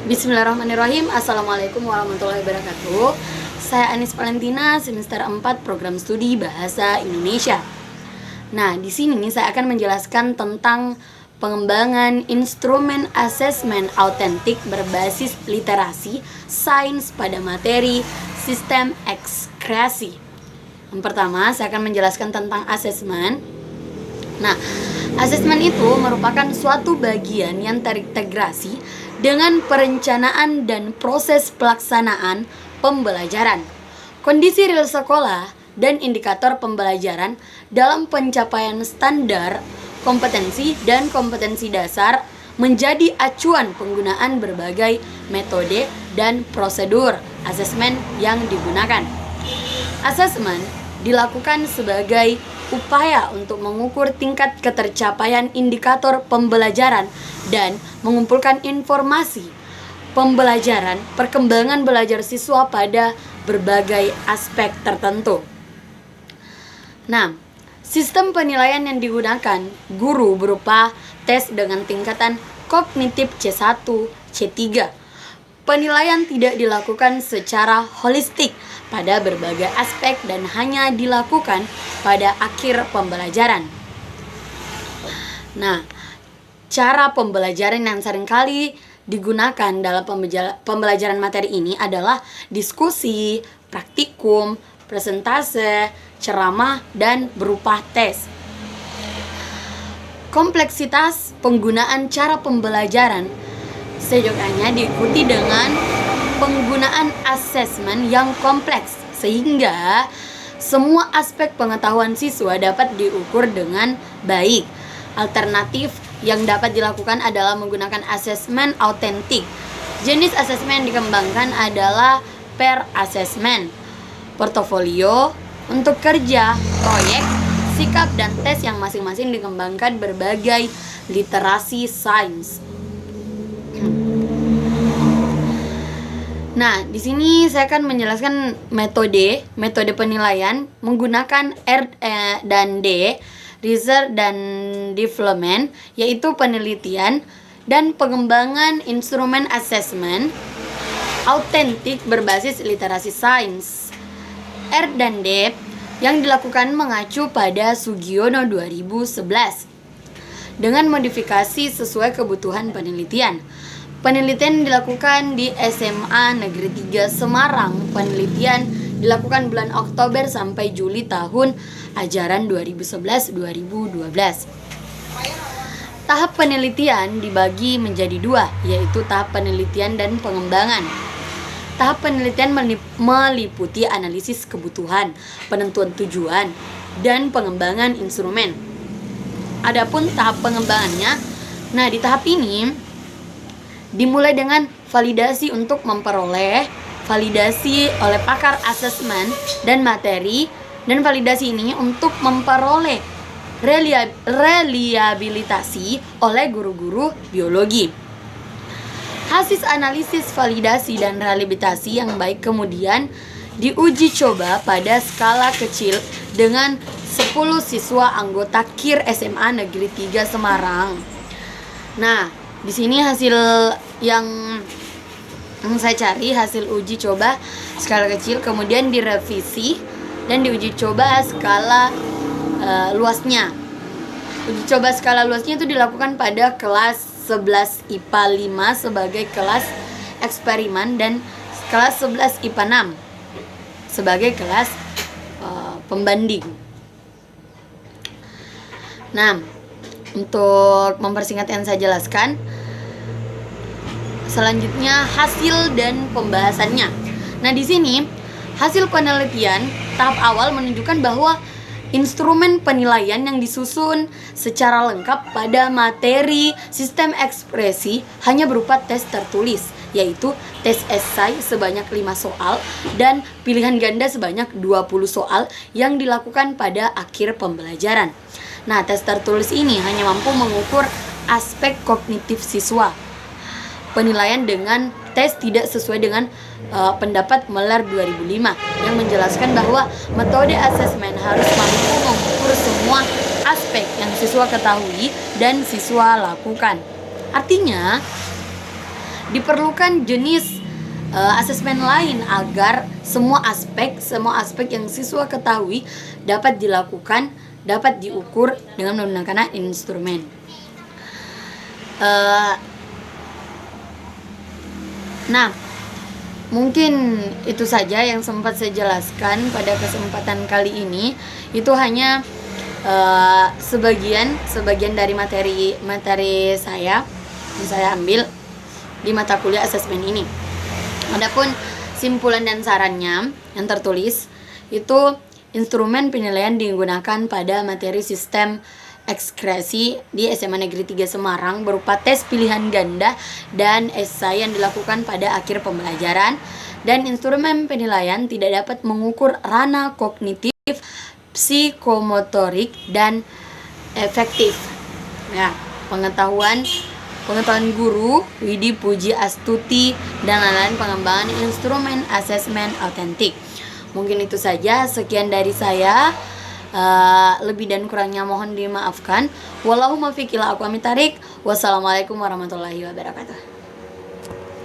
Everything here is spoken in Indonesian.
Bismillahirrahmanirrahim. Assalamualaikum warahmatullahi wabarakatuh. Saya Anis Valentina, semester 4 program studi Bahasa Indonesia. Nah, di sini saya akan menjelaskan tentang pengembangan instrumen asesmen autentik berbasis literasi sains pada materi sistem ekskresi. Yang pertama, saya akan menjelaskan tentang asesmen. Nah, asesmen itu merupakan suatu bagian yang terintegrasi dengan perencanaan dan proses pelaksanaan pembelajaran, kondisi real sekolah, dan indikator pembelajaran dalam pencapaian standar kompetensi dan kompetensi dasar menjadi acuan penggunaan berbagai metode dan prosedur asesmen yang digunakan. Asesmen dilakukan sebagai upaya untuk mengukur tingkat ketercapaian indikator pembelajaran dan mengumpulkan informasi pembelajaran, perkembangan belajar siswa pada berbagai aspek tertentu. Nah, sistem penilaian yang digunakan guru berupa tes dengan tingkatan kognitif C1, C3. Penilaian tidak dilakukan secara holistik pada berbagai aspek dan hanya dilakukan pada akhir pembelajaran. Nah, cara pembelajaran yang seringkali digunakan dalam pembelajaran materi ini adalah diskusi, praktikum, presentase, ceramah, dan berupa tes. Kompleksitas penggunaan cara pembelajaran sejauhnya diikuti dengan penggunaan asesmen yang kompleks sehingga semua aspek pengetahuan siswa dapat diukur dengan baik. Alternatif yang dapat dilakukan adalah menggunakan asesmen autentik. Jenis asesmen yang dikembangkan adalah peer assessment, portofolio, untuk kerja, proyek, sikap, dan tes yang masing-masing dikembangkan berbagai literasi sains. Nah, di sini saya akan menjelaskan metode penilaian menggunakan R dan D, research dan development, yaitu penelitian dan pengembangan instrumen asesmen autentik berbasis literasi sains. R dan D yang dilakukan mengacu pada Sugiono 2011 dengan modifikasi sesuai kebutuhan penelitian. Penelitian dilakukan di SMA Negeri 3 Semarang. Penelitian dilakukan bulan Oktober sampai Juli tahun ajaran 2011-2012. Tahap penelitian dibagi menjadi dua, yaitu tahap penelitian dan pengembangan. Tahap penelitian meliputi analisis kebutuhan, penentuan tujuan, dan pengembangan instrumen. Adapun tahap pengembangannya, nah di tahap ini dimulai dengan validasi untuk memperoleh validasi oleh pakar asesmen dan materi, dan validasi ini untuk memperoleh reliabilitasi oleh guru-guru biologi. Hasil analisis validasi dan reliabilitasi yang baik kemudian diuji coba pada skala kecil dengan 10 siswa anggota KIR SMA Negeri 3 Semarang. Nah, di sini hasil yang saya cari, hasil uji coba skala kecil kemudian direvisi dan diuji coba skala luasnya. Uji coba skala luasnya itu dilakukan pada kelas 11 IPA 5 sebagai kelas eksperimen dan kelas 11 IPA 6 sebagai kelas pembanding. Nah, untuk mempersingkat yang saya jelaskan, selanjutnya hasil dan pembahasannya. Nah, di sini hasil penelitian tahap awal menunjukkan bahwa instrumen penilaian yang disusun secara lengkap pada materi sistem ekspresi hanya berupa tes tertulis, yaitu tes esai sebanyak 5 soal dan pilihan ganda sebanyak 20 soal yang dilakukan pada akhir pembelajaran. Nah, tes tertulis ini hanya mampu mengukur aspek kognitif siswa. Penilaian dengan tes tidak sesuai dengan pendapat Meller 2005 yang menjelaskan bahwa metode asesmen harus mampu mengukur semua aspek yang siswa ketahui dan siswa lakukan. Artinya, Diperlukan jenis asesmen lain agar semua aspek yang siswa ketahui dapat dilakukan, dapat diukur dengan menggunakan instrumen. Nah, mungkin itu saja yang sempat saya jelaskan pada kesempatan kali ini. Itu hanya sebagian dari materi saya yang saya ambil di mata kuliah asesmen ini. Adapun simpulan dan sarannya yang tertulis itu, instrumen penilaian digunakan pada materi sistem ekskresi di SMA Negeri 3 Semarang berupa tes pilihan ganda dan esai yang dilakukan pada akhir pembelajaran, dan instrumen penilaian tidak dapat mengukur ranah kognitif, psikomotorik, dan efektif. Ya, pengetahuan guru Widi Puji Astuti dan lain-lain pengembangan instrumen asesmen autentik. Mungkin itu saja, sekian dari saya. Lebih dan kurangnya mohon dimaafkan. Wallahu muwaffiq ila aqwamit thoriq. Wassalamualaikum warahmatullahi wabarakatuh.